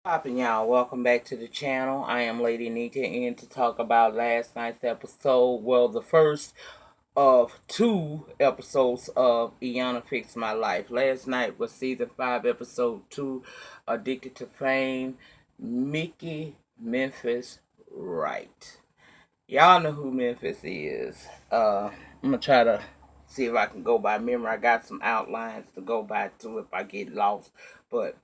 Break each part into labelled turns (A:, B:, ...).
A: Popping y'all, welcome back to the channel. I am Lady Nika in to talk about last night's episode. Well, the first of two episodes of Iyanla Fix My Life. Last night was season 5, episode 2, Addicted to Fame, Micky Memphitz Wright. Y'all know who Memphis is. I'm gonna try to see if I can go by memory. I got some outlines to go by too if I get lost, but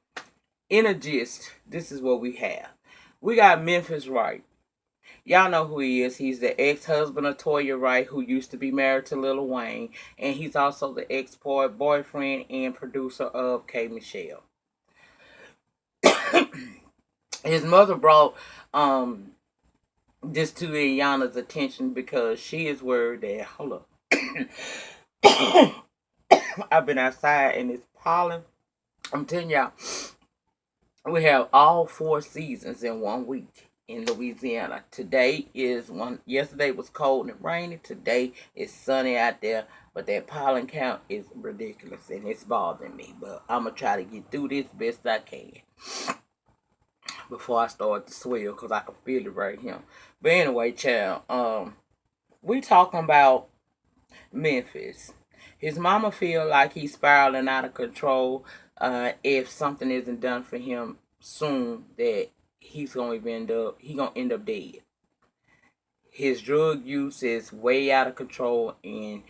A: in a gist, this is what we have. We got Memphitz Wright. Y'all know who he is. He's the ex-husband of Toya Wright, who used to be married to Lil Wayne, and he's also the ex-boyfriend and producer of KMichelle. His mother brought this to Iyanla's attention because she is worried that hold up. I've been outside and it's pollen. I'm telling y'all, we have all 4 seasons in 1 week in Louisiana. Today is one. Yesterday was cold and rainy. Today is sunny out there, but that pollen count is ridiculous and it's bothering me. But I'm gonna try to get through this best I can before I start to swell because I can feel it right here. But anyway, child, we talking about Memphis. His mama feel like he's spiraling out of control. If something isn't done for him soon, that he gonna end up dead. His drug use is way out of control, and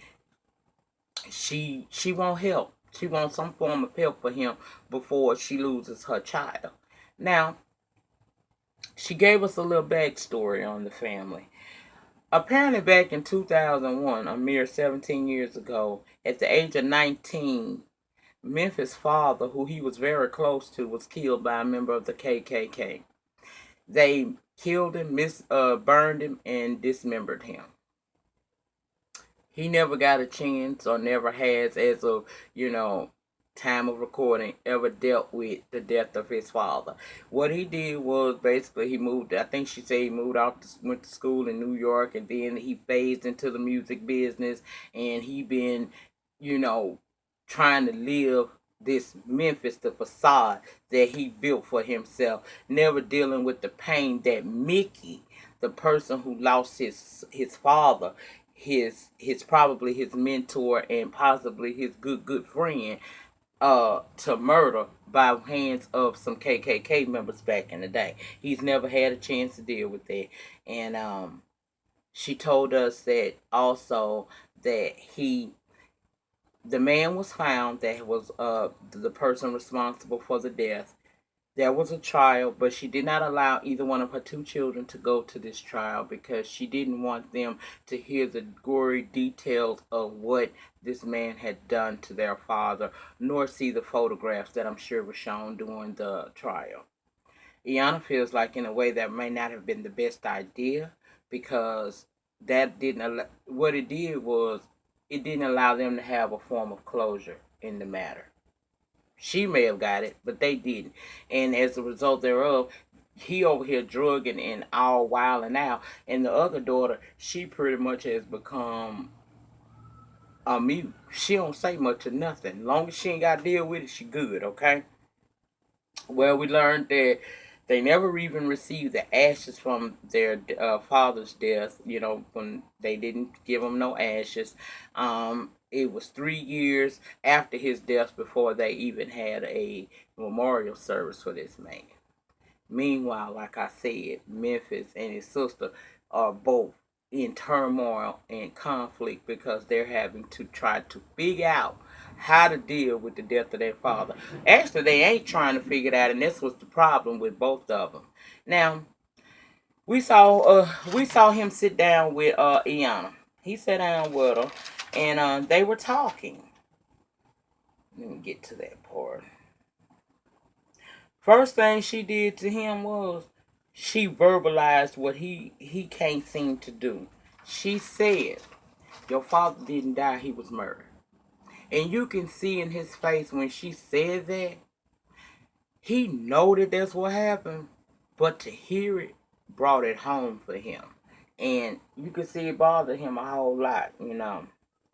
A: she won't help. She wants some form of help for him before she loses her child. Now, she gave us a little backstory on the family. Apparently, back in 2001, a mere 17 years ago, at the age of 19, Memphis' father, who he was very close to, was killed by a member of the KKK. They killed him, burned him, and dismembered him. He never got a chance, or never has, as of time of recording, ever dealt with the death of his father. What he did was basically he moved. I think she said he moved out, went to school in New York, and then he phased into the music business, and he been, you know, trying to live this Memphis, the facade that he built for himself, never dealing with the pain that Micky, the person who lost his father, his probably his mentor and possibly his good friend, to murder by hands of some KKK members back in the day. He's never had a chance to deal with that, and she told us that also that the man was found that was the person responsible for the death. There was a trial, but she did not allow either one of her 2 children to go to this trial because she didn't want them to hear the gory details of what this man had done to their father, nor see the photographs that I'm sure were shown during the trial. Iyanla feels like in a way that may not have been the best idea because that didn't what it did was it didn't allow them to have a form of closure in the matter. She may have got it, but they didn't. And as a result thereof, he over here drugging and all wild and out. And the other daughter, she pretty much has become a mute. She don't say much or nothing. Long as she ain't got to deal with it, she good, okay? Well, we learned that they never even received the ashes from their father's death, when they didn't give him no ashes. It was 3 years after his death before they even had a memorial service for this man. Meanwhile, like I said, Memphis and his sister are both in turmoil and conflict because they're having to try to figure out how to deal with the death of their father. Actually, they ain't trying to figure it out, and this was the problem with both of them. Now, we saw him sit down with Iyanla. He sat down with her, and they were talking. Let me get to that part. First thing she did to him was she verbalized what he can't seem to do. She said, "Your father didn't die; he was murdered." And you can see in his face when she said that he know that that's what happened, but to hear it brought it home for him, and you could see it bothered him a whole lot.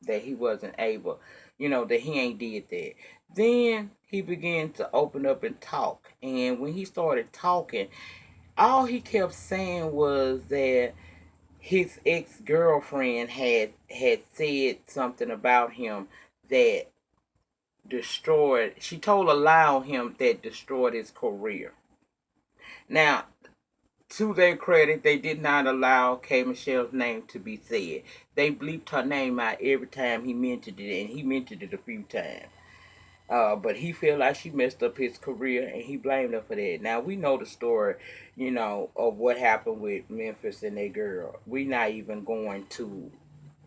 A: That he wasn't able, that he ain't did that. Then he began to open up and talk, And when he started talking, all he kept saying was that his ex-girlfriend had said something about him that destroyed, she told a lie on him that destroyed his career. Now, to their credit, they did not allow KMichelle's name to be said. They bleeped her name out every time he mentioned it, and he mentioned it a few times. But he felt like she messed up his career, and he blamed her for that. Now we know the story, of what happened with Memphitz and that girl. We're not even going to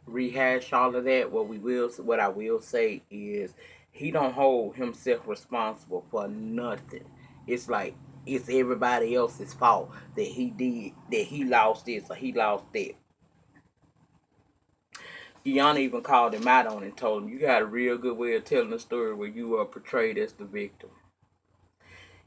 A: rehash all of that. What I will say is, he don't hold himself responsible for nothing. It's like it's everybody else's fault that he lost this or he lost that. Iyanla even called him out on it and told him, "You got a real good way of telling a story where you are portrayed as the victim."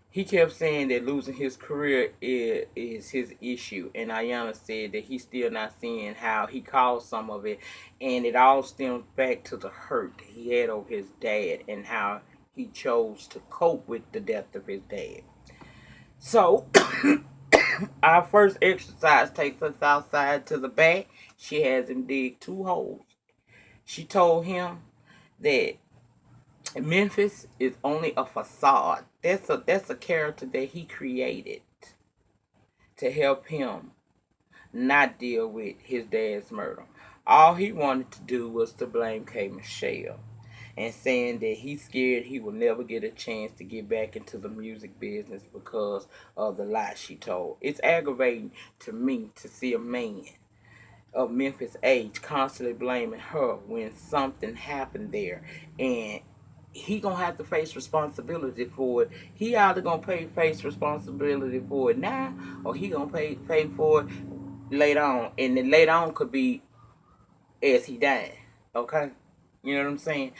A: He kept saying that losing his career is his issue, and Iyanla said that he's still not seeing how he caused some of it, and it all stems back to the hurt he had over his dad and how he chose to cope with the death of his dad. So, our first exercise takes us outside to the back. She has him dig 2 holes. She told him that Memphitz is only a facade. That's a character that he created to help him not deal with his dad's murder. All he wanted to do was to blame KMichelle and saying that he's scared he will never get a chance to get back into the music business because of the lie she told. It's aggravating to me to see a man of Memphis age constantly blaming her when something happened there, and he gonna have to face responsibility for it. He either gonna face responsibility for it now, or he gonna pay for it later on, and then later on could be as he died. Okay, you know what I'm saying?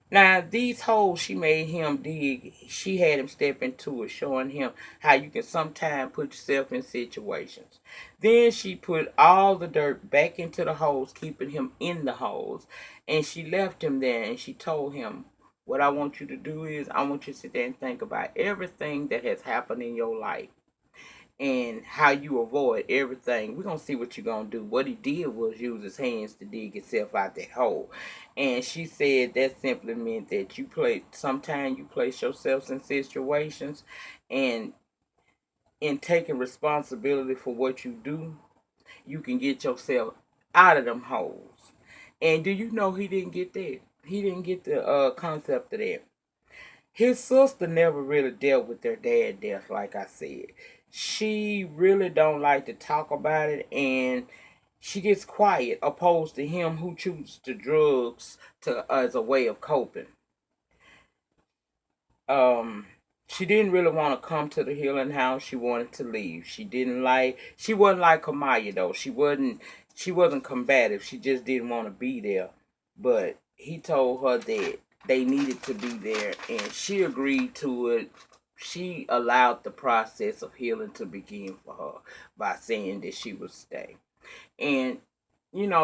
A: Now, these holes she made him dig, she had him step into it, showing him how you can sometimes put yourself in situations. Then she put all the dirt back into the holes, keeping him in the holes. And she left him there and she told him, "What I want you to do is, I want you to sit there and think about everything that has happened in your life and how you avoid everything. We're gonna see what you're gonna do." What he did was use his hands to dig himself out that hole. And she said that simply meant that sometimes you place yourselves in situations, and in taking responsibility for what you do, you can get yourself out of them holes. And do you know he didn't get that? He didn't get the concept of that. His sister never really dealt with their dad death, like I said. She really don't like to talk about it, and she gets quiet, opposed to him who chooses the drugs as a way of coping. Um, she didn't really want to come to the healing house. She wanted to leave. She wasn't like Kamaya though. She wasn't combative. She just didn't want to be there. But he told her that they needed to be there, and she agreed to it. She allowed the process of healing to begin for her by saying that she would stay. And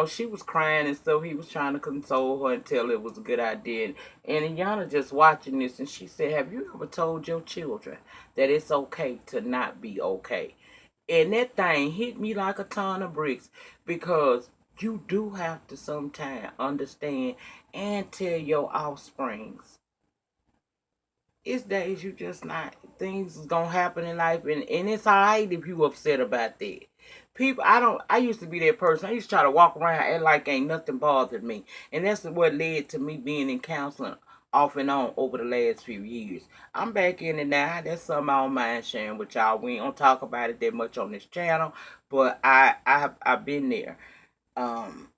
A: she was crying, and so he was trying to console her and tell her it was a good idea. And Iyanla just watching this, and she said, "Have you ever told your children that it's okay to not be okay?" And that thing hit me like a ton of bricks, because you do have to sometimes understand and tell your offsprings it's days you just not. Things is gonna happen in life, and it's alright if you upset about that. People, I used to be that person. I used to try to walk around and like ain't nothing bothered me. And that's what led to me being in counseling off and on over the last few years. I'm back in it now. That's something I don't mind sharing with y'all. We ain't gonna talk about it that much on this channel, but I've been there. Um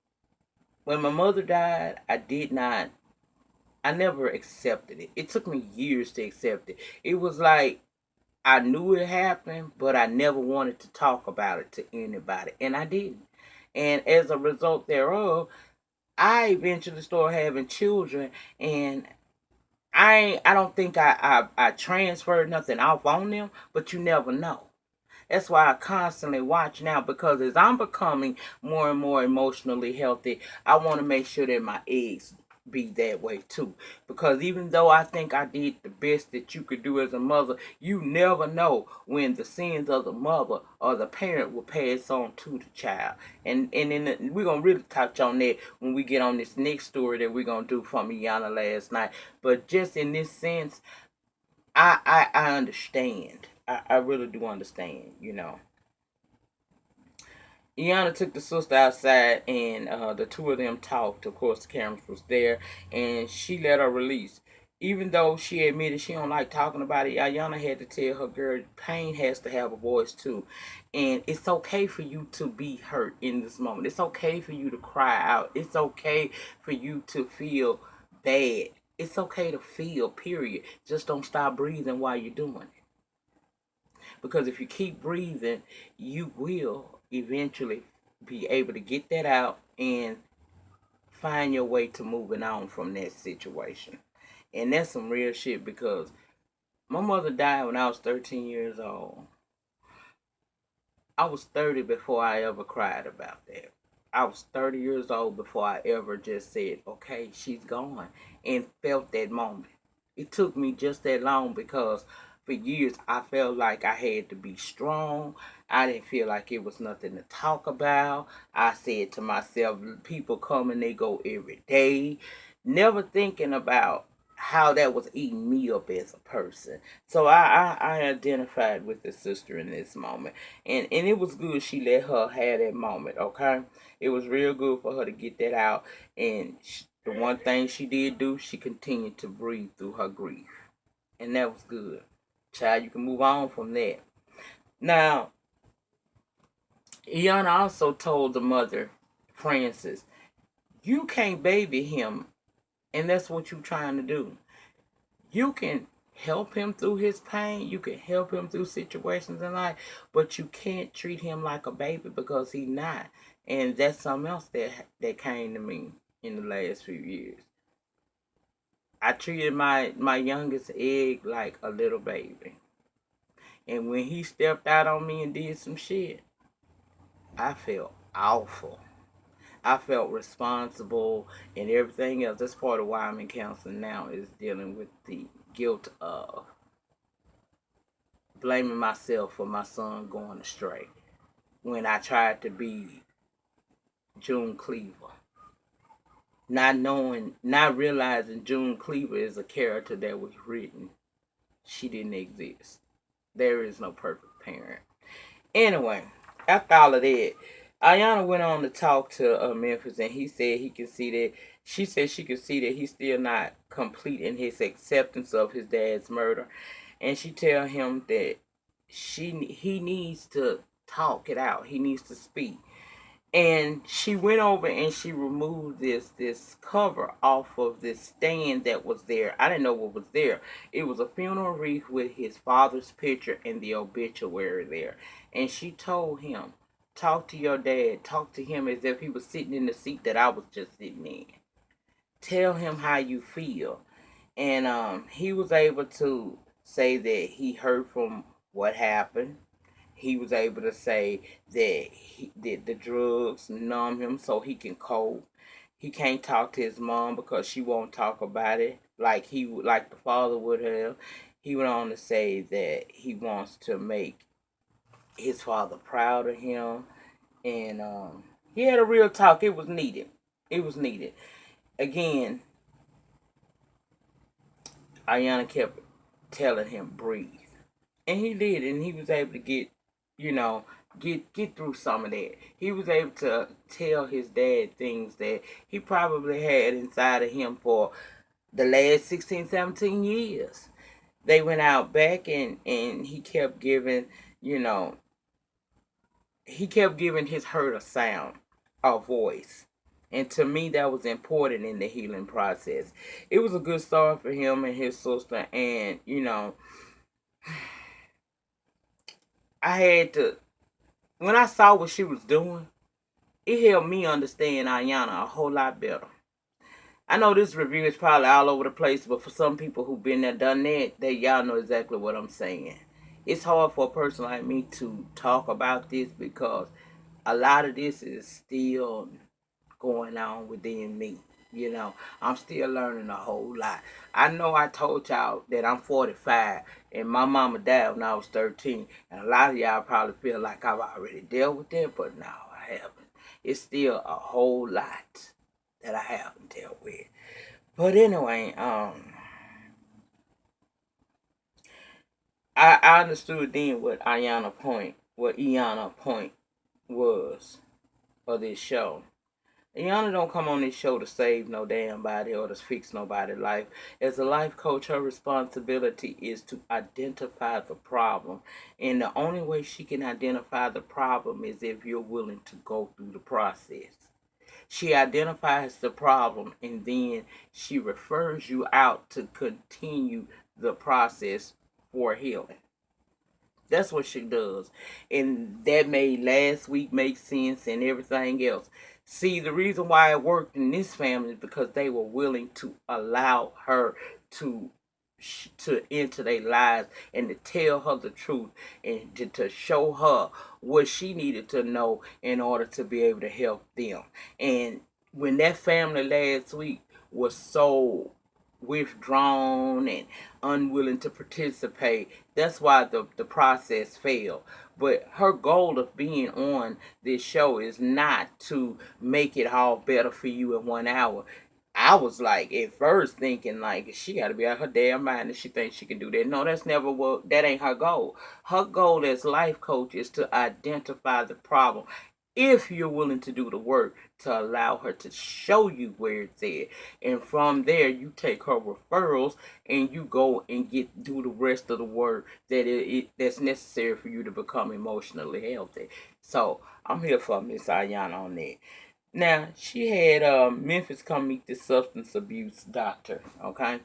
A: when my mother died, I never accepted it. It took me years to accept it. It was like I knew it happened, but I never wanted to talk about it to anybody, and I didn't. And as a result thereof, I eventually started having children, and I don't think I transferred nothing off on them, but you never know. That's why I constantly watch now, because as I'm becoming more and more emotionally healthy, I want to make sure that my eggs be that way too. Because even though I think I did the best that you could do as a mother, you never know when the sins of the mother or the parent will pass on to the child. And then we're gonna really touch on that when we get on this next story that we're gonna do from Iyanla last night. But just in this sense, I understand. I really do understand, you know. Iyanla took the sister outside, and the two of them talked. Of course, the cameras was there, and she let her release. Even though she admitted she don't like talking about it, Iyanla had to tell her, girl, pain has to have a voice too. And it's okay for you to be hurt in this moment. It's okay for you to cry out. It's okay for you to feel bad. It's okay to feel, period. Just don't stop breathing while you're doing it. Because if you keep breathing, you will eventually be able to get that out and find your way to moving on from that situation. And that's some real shit because my mother died when I was 13 years old. I was 30 before I ever cried about that. I was 30 years old before I ever just said, okay, she's gone, and felt that moment. It took me just that long because for years I felt like I had to be strong. I didn't feel like it was nothing to talk about. I said to myself, people come and they go every day, never thinking about how that was eating me up as a person. So I identified with the sister in this moment. And it was good she let her have that moment, okay? It was real good for her to get that out. And the one thing she did do, she continued to breathe through her grief. And that was good. Child, you can move on from that. Now, Iyanla also told the mother, Francis, you can't baby him, and that's what you're trying to do. You can help him through his pain. You can help him through situations in life, but you can't treat him like a baby because he's not. And that's something else that came to me in the last few years. I treated my youngest egg like a little baby. And when he stepped out on me and did some shit, I felt awful. I felt responsible and everything else. That's part of why I'm in counseling now, is dealing with the guilt of blaming myself for my son going astray when I tried to be June Cleaver. Not realizing June Cleaver is a character that was written. She didn't exist. There is no perfect parent. Anyway, after all of that, Iyanla went on to talk to Memphitz, and he said he could see that. She said she could see that he's still not complete in his acceptance of his dad's murder, and she tell him that he needs to talk it out. He needs to speak. And she went over and she removed this cover off of this stand that was there. I didn't know what was there. It was a funeral wreath with his father's picture and the obituary there. And she told him, talk to your dad. Talk to him as if he was sitting in the seat that I was just sitting in. Tell him how you feel. And he was able to say that he heard from what happened. He was able to say that the drugs numb him so he can cope. He can't talk to his mom because she won't talk about it like the father would have. He went on to say that he wants to make his father proud of him, and he had a real talk. It was needed. It was needed. Again, Iyanla kept telling him breathe, and he did, and he was able to you know, get through some of that. He was able to tell his dad things that he probably had inside of him for the last 16, 17 years. They went out back, and he kept giving, you know, he kept giving his hurt a sound, a voice. And to me, that was important in the healing process. It was a good start for him and his sister. And, you know, I had to, when I saw what she was doing, it helped me understand Iyanla a whole lot better. I know this review is probably all over the place, but for some people who've been there, done that, y'all know exactly what I'm saying. It's hard for a person like me to talk about this because a lot of this is still going on within me. You know, I'm still learning a whole lot. I know I told y'all that I'm 45 and my mama died when I was 13. And a lot of y'all probably feel like I've already dealt with that, but no, I haven't. It's still a whole lot that I haven't dealt with. But anyway, I understood then what Iyanla point was of this show. Iyanla don't come on this show to save no damn body or to fix nobody's life. As a life coach, her responsibility is to identify the problem. And the only way she can identify the problem is if you're willing to go through the process. She identifies the problem and then she refers you out to continue the process for healing. That's what she does. And that made last week make sense and everything else. See, the reason why it worked in this family is because they were willing to allow her to enter their lives and to tell her the truth and to show her what she needed to know in order to be able to help them. And when that family last week was so withdrawn and unwilling to participate, that's why the process failed. But her goal of being on this show is not to make it all better for you in 1 hour. I was like at first thinking like she got to be out her damn mind if she thinks she can do that. No, that's never what. That ain't her goal. Her goal as life coach is to identify the problem. If you're willing to do the work to allow her to show you where it's at, and from there you take her referrals and you go and do the rest of the work that's necessary for you to become emotionally healthy. So I'm here for Miss Iyanla on that. Now she had Memphitz come meet this substance abuse doctor. Okay,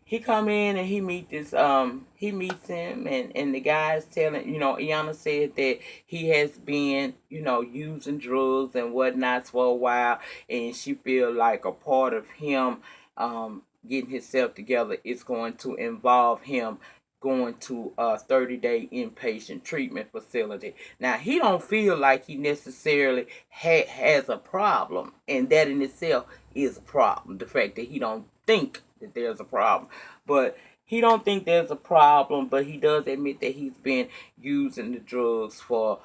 A: he come in and he meets him and the guy's telling, Iyanla said that he has been, using drugs and whatnots for a while, and she feel like a part of him getting himself together is going to involve him going to a 30-day inpatient treatment facility. Now he don't feel like he necessarily has a problem, and that in itself is a problem. The fact that he don't think that there's a problem, but he don't think there's a problem, but he does admit that he's been using the drugs for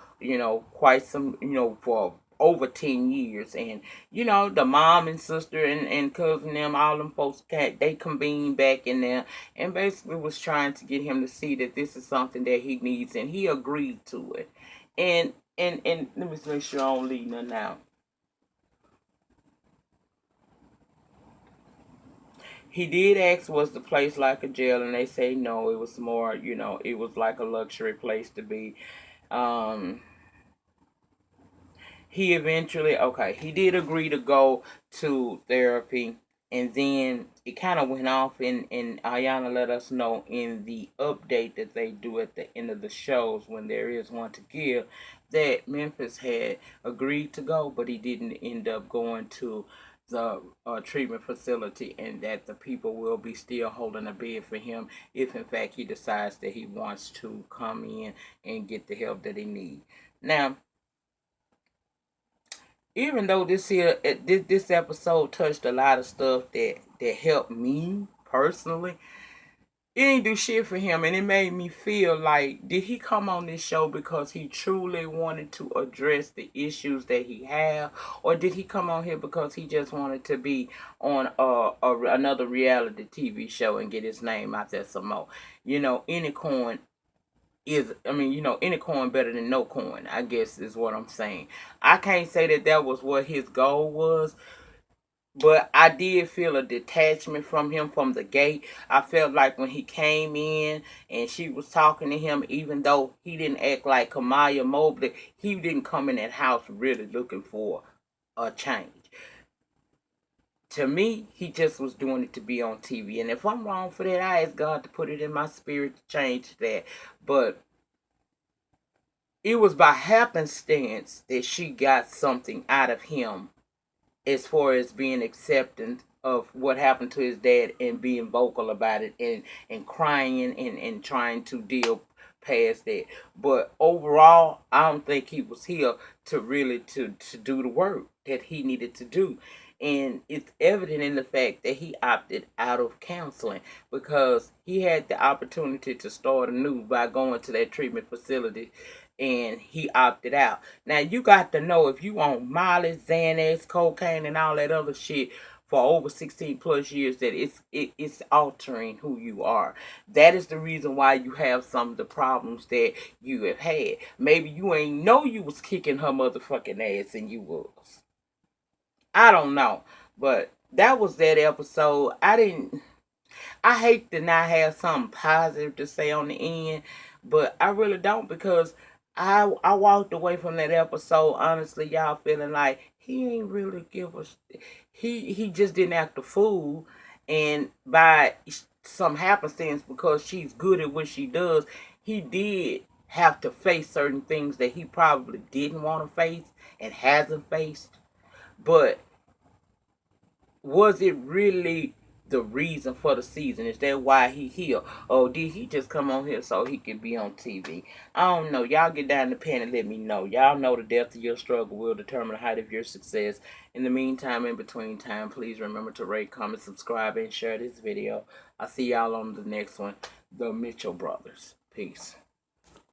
A: quite some, for over 10 years. And the mom and sister and cousin them, all them folks, they convened back in there and basically was trying to get him to see that this is something that he needs, and he agreed to it. And let me make sure I don't leave nothing out. He did ask, was the place like a jail, and they say no, it was more, it was like a luxury place to be. Um, he eventually, okay, he did agree to go to therapy, and then it kind of went off, and Iyanla let us know in the update that they do at the end of the shows, when there is one to give, that Memphitz had agreed to go, but he didn't end up going to the treatment facility, and that the people will be still holding a bid for him if in fact he decides that he wants to come in and get the help that he needs. Now, even though this episode touched a lot of stuff that helped me personally, it didn't do shit for him, and it made me feel like, did he come on this show because he truly wanted to address the issues that he have, or did he come on here because he just wanted to be on another reality TV show and get his name out there some more? Any coin any coin better than no coin, I guess is what I'm saying. I can't say that was what his goal was, but I did feel a detachment from him from the gate. I felt like when he came in and she was talking to him, even though he didn't act like Kamaya Mobley, he didn't come in that house really looking for a change. To me, he just was doing it to be on TV. And if I'm wrong for that, I ask God to put it in my spirit to change that. But it was by happenstance that she got something out of him as far as being acceptant of what happened to his dad and being vocal about it and crying and trying to deal past that. But overall, I don't think he was here to really to do the work that he needed to do. And it's evident in the fact that he opted out of counseling because he had the opportunity to start anew by going to that treatment facility, and he opted out. Now, you got to know, if you on Molly, Xanax, cocaine, and all that other shit for over 16 plus years, that it's altering who you are. That is the reason why you have some of the problems that you have had. Maybe you ain't know you was kicking her motherfucking ass, and you was. I don't know. But that was that episode. I hate to not have something positive to say on the end, but I really don't, because I walked away from that episode, honestly, y'all, feeling like he ain't really give us, he just didn't act a fool. And by some happenstance, because she's good at what she does, he did have to face certain things that he probably didn't want to face and hasn't faced. But was it really the reason for the season? Is that why he here? Or did he just come on here so he could be on TV? I don't know. Y'all get down in the pen and let me know. Y'all know the depth of your struggle will determine the height of your success. In the meantime, in between time, please remember to rate, comment, subscribe, and share this video. I'll see y'all on the next one. The Mitchell Brothers. Peace.